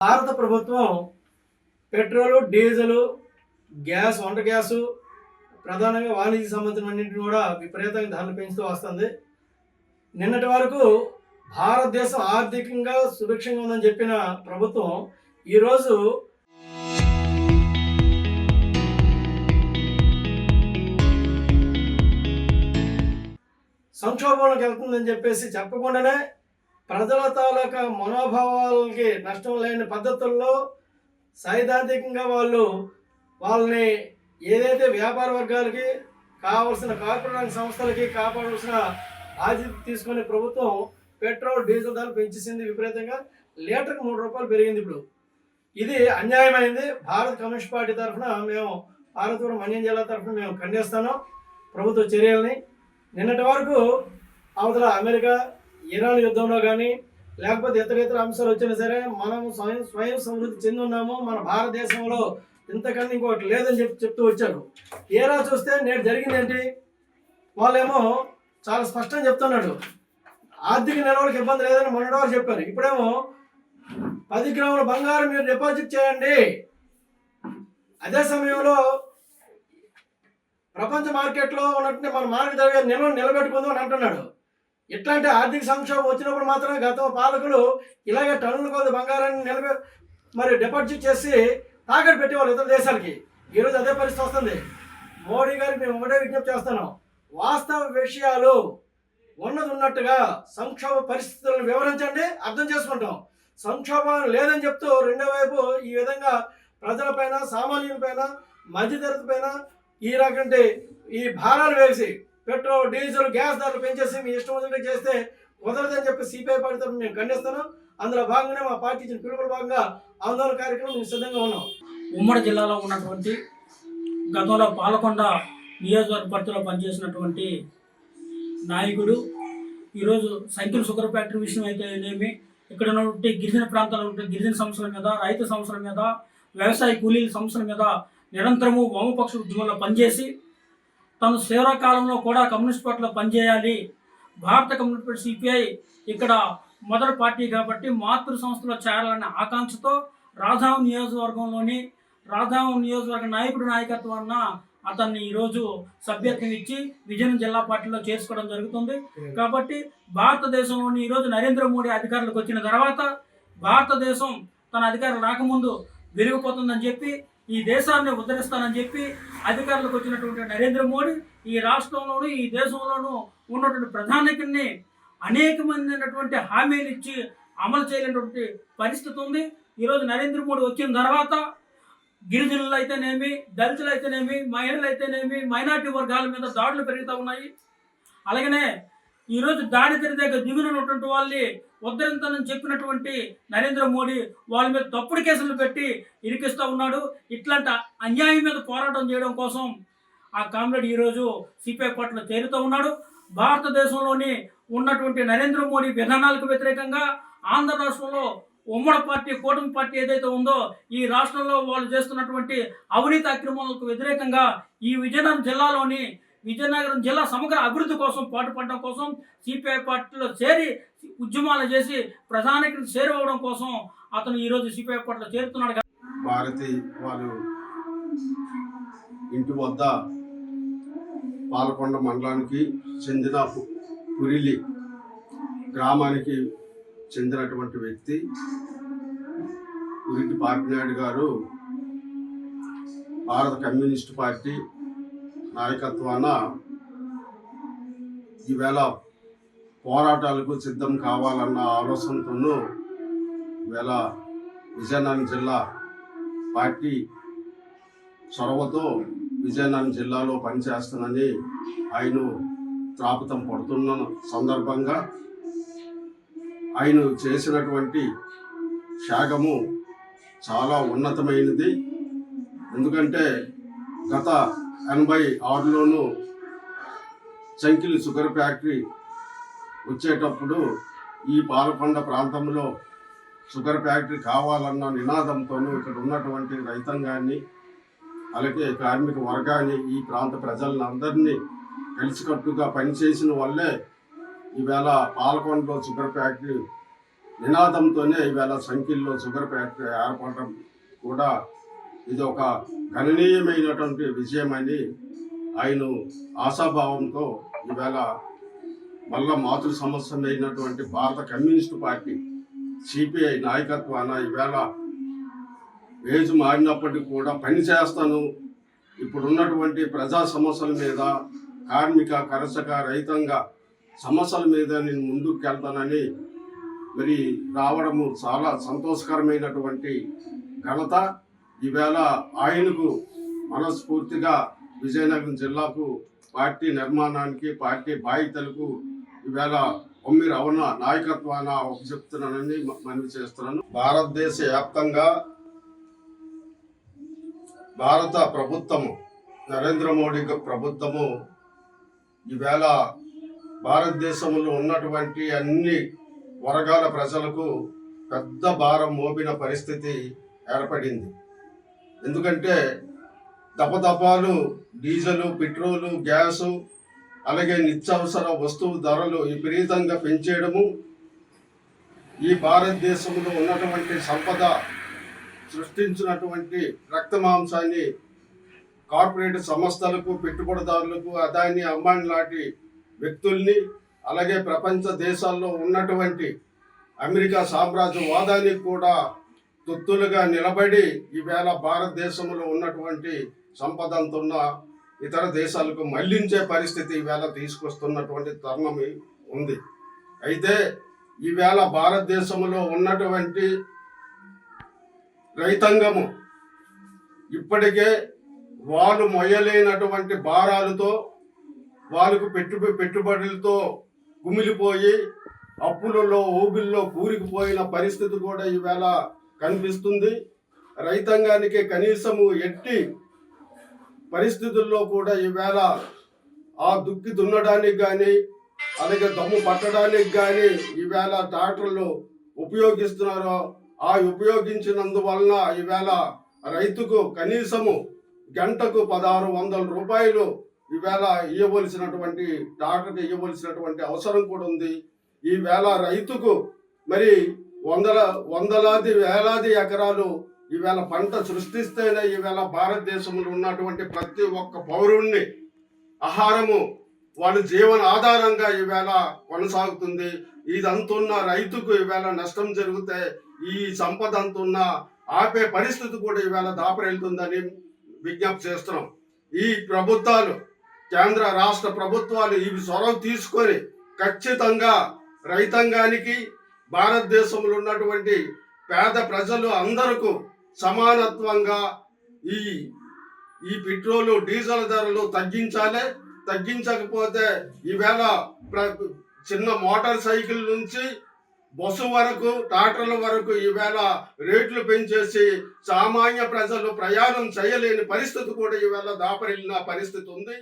భారత ప్రభుత్వం petrol, diesel, gas, వంట గ్యాసు, ప్రధానంగా వాణిజ్య సంబంధించినన్నింటిని కూడా విపరీతంగా ధరలు పెంచుతూ వస్తుంది. నిన్నటి వరకు భారతదేశం ఆర్థికంగా సుభిక్షంగా ఉందని చెప్పిన ప్రభుత్వం ఈరోజు సంక్షోభంలోకి వెళ్తుందని చెప్పేసి చెప్పకుండానే ప్రజల తాలూకా మనోభావాలకి నష్టం లేని పద్ధతుల్లో సైద్ధాంతికంగా వాళ్ళని ఏదైతే వ్యాపార వర్గాలకి కావాల్సిన కార్పొరేట్ సంస్థలకి కాపాడాల్సిన బాధ్యత తీసుకునే ప్రభుత్వం పెట్రోల్, డీజిల్ ధరలు పెంచేసింది విపరీతంగా. లీటర్కి 3 రూపాయలు పెరిగింది. ఇప్పుడు ఇది అన్యాయమైంది. భారత కమ్యూనిస్ట్ పార్టీ తరఫున మేము పార్వతీపురం మన్యం జిల్లా తరఫున మేము ఖండిస్తాను ప్రభుత్వ చర్యల్ని. నిన్నటి వరకు అవతల అమెరికా, ఇరాన్ యుద్ధంలో కానీ లేకపోతే ఇతర అంశాలు వచ్చినా సరే మనం స్వయం సమృద్ధి చెంది ఉన్నాము, మన భారతదేశంలో ఇంతకన్నా ఇంకోటి లేదని చెప్తూ వచ్చారు. ఏరా చూస్తే నేడు జరిగింది ఏంటి? వాళ్ళేమో చాలా స్పష్టంగా చెప్తున్నాడు, ఆర్థిక నిల్వలకు ఇబ్బంది లేదని మొన్నటి చెప్పారు. ఇప్పుడేమో 10 గ్రాముల బంగారం మీరు డిపాజిట్ చేయండి. అదే సమయంలో ప్రపంచ మార్కెట్లో ఉన్నట్టు మన మార్కెట్ ద్రవ్య నిల్వను నిలబెట్టుకుందాం అని అంటున్నాడు. ఇట్లాంటి ఆర్థిక సంక్షోభం వచ్చినప్పుడు మాత్రమే గత పాలకులు ఇలాగే టన్నుల కొద్ది బంగారాన్ని మరి డిపాజిట్ చేసి తాకట్టు పెట్టేవాళ్ళు ఇతర దేశాలకి. ఈరోజు అదే పరిస్థితి వస్తుంది. మోడీ గారికి మేము ఒకటే విజ్ఞప్తి చేస్తున్నాం, వాస్తవ విషయాలు ఉన్నది ఉన్నట్టుగా సంక్షోభ పరిస్థితులను వివరించండి, అర్థం చేసుకుంటాం. సంక్షోభం లేదని చెప్తూ రెండో వైపు ఈ విధంగా ప్రజలపైన, సామాన్యులపైన, మధ్యతరగతి పైన ఈ రకంటే ఈ భారాలు వేసి పెట్రోల్, డీజిల్, గ్యాస్ ధరలు పెంచేసి మీ ఇష్టం వచ్చినట్టు చేస్తే కుదరదని చెప్పి సిపిఐ పార్టీ తరఫున మేము ఖండిస్తున్నాం. అందులో భాగంగానే మా పార్టీ ఇచ్చిన పిలుపుల భాగంగా ఆందోళన కార్యక్రమం మేము సిద్ధంగా ఉన్నాం. ఉమ్మడి జిల్లాలో ఉన్నటువంటి గతంలో పాలకొండ నియోజకవర్గ పరిధిలో పనిచేసినటువంటి నాయకుడు ఈరోజు సైకిల్ షుగర్ ఫ్యాక్టరీ విషయం అయితేనేమి, ఇక్కడ ఉన్నటువంటి గిరిజన ప్రాంతాల్లో ఉంటే గిరిజన సమస్యల మీద, రైతు సమస్యల మీద, వ్యవసాయ కూలీల సమస్యల మీద నిరంతరము వామపక్ష ఉద్యమంలో పనిచేసి తను శివరకాలంలో కూడా కమ్యూనిస్ట్ పార్టీలో పనిచేయాలి. భారత కమ్యూనిస్ట్ పార్టీ సిపిఐ ఇక్కడ మొదటి పార్టీ కాబట్టి మాతృ సంస్థలో చేరాలనే ఆకాంక్షతో రాజాం నియోజకవర్గ నాయకుడి నాయకత్వాన్న అతన్ని ఈరోజు సభ్యత్వం ఇచ్చి విజయనగరం జిల్లా పార్టీలో చేర్చుకోవడం జరుగుతుంది. కాబట్టి భారతదేశంలోని ఈరోజు నరేంద్ర మోడీ అధికారులకు వచ్చిన తర్వాత భారతదేశం తన అధికారులు రాకముందు విరిగిపోతుందని చెప్పి, ఈ దేశాన్ని ఉద్ధరిస్తానని చెప్పి అధికారులకు వచ్చినటువంటి నరేంద్ర మోడీ ఈ రాష్ట్రంలోనూ ఈ దేశంలోనూ ఉన్నటువంటి ప్రధానికుల్ని అనేకమైనటువంటి హామీలు ఇచ్చి అమలు చేయలేనటువంటి పరిస్థితి ఉంది. ఈరోజు నరేంద్ర మోడీ వచ్చిన తర్వాత గిరిజనులు అయితేనేమి, దళితులు అయితేనేమి, మహిళలు అయితేనేమి, మైనార్టీ వర్గాల మీద దాడులు పెరుగుతూ ఉన్నాయి. అలాగనే ఈరోజు దారిద్ర్య దగ్గర దిగునటువంటి వాళ్ళని ఉద్ధరించాలని చెప్పినటువంటి నరేంద్ర మోడీ వాళ్ళ మీద తప్పుడు కేసులు పెట్టి ఇరికిస్తూ ఉన్నాడు. ఇట్లాంటి అన్యాయం మీద పోరాటం చేయడం కోసం ఆ కామ్రేడ్ ఈరోజు సిపిఐ పార్టీలో చేరుతూ ఉన్నాడు. భారతదేశంలోని ఉన్నటువంటి నరేంద్ర మోడీ విధానాలకు వ్యతిరేకంగా ఆంధ్ర రాష్ట్రంలో ఉమ్మడి పార్టీ, కూటమి పార్టీ ఏదైతే ఉందో ఈ రాష్ట్రంలో వాళ్ళు చేస్తున్నటువంటి అవినీతి అక్రమాలకు వ్యతిరేకంగా ఈ విజయనగరం జిల్లా సమగ్ర అభివృద్ధి కోసం పాటుపడడం కోసం సిపిఐ పార్టీలో చేరి ఉద్యమాలు చేసి ప్రధానికి చేరువడం కోసం అతను ఈరోజు సిపిఐ పార్టీలో చేరుతున్నాడు. భారతి వాళ్ళు ఇంటి వద్ద పాలకొండ మండలానికి చెందిన పురిలి గ్రామానికి చెందినటువంటి వ్యక్తి పురిటి పాపినాయుడు గారు భారత కమ్యూనిస్ట్ పార్టీ నాయకత్వాన ఈవేళ పోరాటాలకు సిద్ధం కావాలన్న ఆలోచనతోనూ ఈవేళ విజయనగరం జిల్లా పార్టీ చొరవతో విజయనగరం జిల్లాలో పనిచేస్తానని ఆయన త్రాపుతం పడుతున్న సందర్భంగా ఆయన చేసినటువంటి త్యాగము చాలా ఉన్నతమైనది. ఎందుకంటే గత 86లోనూ చంకిలి షుగర్ ఫ్యాక్టరీ వచ్చేటప్పుడు ఈ పాలకొండ ప్రాంతంలో షుగర్ ఫ్యాక్టరీ కావాలన్న నినాదంతోనూ ఇక్కడ ఉన్నటువంటి రైతాంగాన్ని, అలాగే కార్మిక వర్గాన్ని, ఈ ప్రాంత ప్రజలను అందరినీ కలిసికట్టుగా పనిచేసిన వల్లే ఈవేళ పాలకొండలో షుగర్ ఫ్యాక్టరీ నినాదంతోనే ఈవేళ సంఖ్యల్లో షుగర్ ఫ్యాక్టరీ ఏర్పడటం కూడా ఇది ఒక గణనీయమైనటువంటి విజయమని ఆయన ఆశాభావంతో ఈవేళ మళ్ళా మాతృ సమస్యమైనటువంటి భారత కమ్యూనిస్టు పార్టీ సిపిఐ నాయకత్వాన ఈవేళ ఏజ్ మారినప్పటికీ కూడా పని చేస్తాను, ఇప్పుడున్నటువంటి ప్రజా సమస్యల మీద, కార్మిక కర్షక రైతాంగ సమస్యల మీద నేను ముందుకు వెళ్తానని మరి రావడము చాలా సంతోషకరమైనటువంటి ఘనత. ఈవేళ ఆయనకు మనస్ఫూర్తిగా విజయనగరం జిల్లాకు పార్టీ నిర్మాణానికి, పార్టీ బాధ్యతలకు ఈవేళ కొమ్మి రమణ నాయకత్వాన చెప్తున్నానని మనవి చేస్తున్నాను. భారతదేశ వ్యాప్తంగా భారత ప్రభుత్వము, నరేంద్ర మోడీ ప్రభుత్వము ఈవేళ భారతదేశంలో ఉన్నటువంటి అన్ని వర్గాల ప్రజలకు పెద్ద భారం మోపిన పరిస్థితి ఏర్పడింది. ఎందుకంటే దపదపాలు డీజిల్, పెట్రోలు, గ్యాసు, అలాగే నిత్యావసర వస్తువు ధరలు విపరీతంగా పెంచేయడము, ఈ భారతదేశంలో ఉన్నటువంటి సంపద సృష్టించినటువంటి రక్తమాంసాన్ని కార్పొరేట్ సంస్థలకు, పెట్టుబడిదారులకు, అదాని అంబానీ లాంటి వ్యక్తుల్ని, అలాగే ప్రపంచ దేశాల్లో ఉన్నటువంటి అమెరికా సామ్రాజ్యవాదానికి కూడా తొత్తులుగా నిలబడి ఈవేళ భారతదేశంలో ఉన్నటువంటి సంపద అంతున్న ఇతర దేశాలకు మళ్లించే పరిస్థితి ఈవేళ తీసుకొస్తున్నటువంటి తరుణం ఉంది. అయితే ఈవేళ భారతదేశంలో ఉన్నటువంటి రైతాంగము ఇప్పటికే వాళ్ళు మొయ్యలేనటువంటి భారాలతో, వాళ్ళకు పెట్టుబడులతో కుమిలిపోయి అప్పులలో ఊబిల్లో కూరుకుపోయిన పరిస్థితి కూడా ఈవేళ కనిపిస్తుంది. రైతాంగానికి కనీసము ఎట్టి పరిస్థితుల్లో కూడా ఈవేళ ఆ దుక్కి దున్నడానికి కానీ, అలాగే దమ్ము పట్టడానికి కానీ ఈవేళ ట్రాక్టర్లు ఉపయోగిస్తున్నారో, ఆ ఉపయోగించినందువలన ఈవేళ రైతుకు కనీసము గంటకు 1600 రూపాయలు ఈవేళ ఇవ్వవలసినటువంటి ట్రాక్టర్కి ఇవ్వవలసినటువంటి అవసరం కూడా ఉంది. ఈవేళ రైతుకు మరి వందలాది వేలాది ఎకరాలు ఈవేళ పంట సృష్టిస్తేనే ఈవేళ భారతదేశంలో ఉన్నటువంటి ప్రతి ఒక్క పౌరుణ్ణి ఆహారము వాళ్ళ జీవన ఆధారంగా ఈవేళ కొనసాగుతుంది. ఇదంతున్న రైతుకు ఈవేళ నష్టం జరిగితే ఈ సంపద అంతున్న ఆపే పరిస్థితి కూడా ఈవేళ దాపరెళ్తుందని విజ్ఞప్తి చేస్తున్నాం. ఈ ప్రభుత్వాలు, కేంద్ర రాష్ట్ర ప్రభుత్వాలు ఇవి చొరవ తీసుకొని ఖచ్చితంగా రైతాంగానికి, భారతదేశంలో ఉన్నటువంటి పేద ప్రజలు అందరకు సమానత్వంగా ఈ పెట్రోలు, డీజిల్ ధరలు తగ్గించాలి. తగ్గించకపోతే ఈవేళ చిన్న మోటార్ సైకిల్ నుంచి బస్సు వరకు, ట్రాక్టర్ల వరకు ఈవేళ రేట్లు పెంచేసి సామాన్య ప్రజలు ప్రయాణం చేయలేని పరిస్థితి కూడా ఈవేళ దాపరిల్లిన పరిస్థితి ఉంది.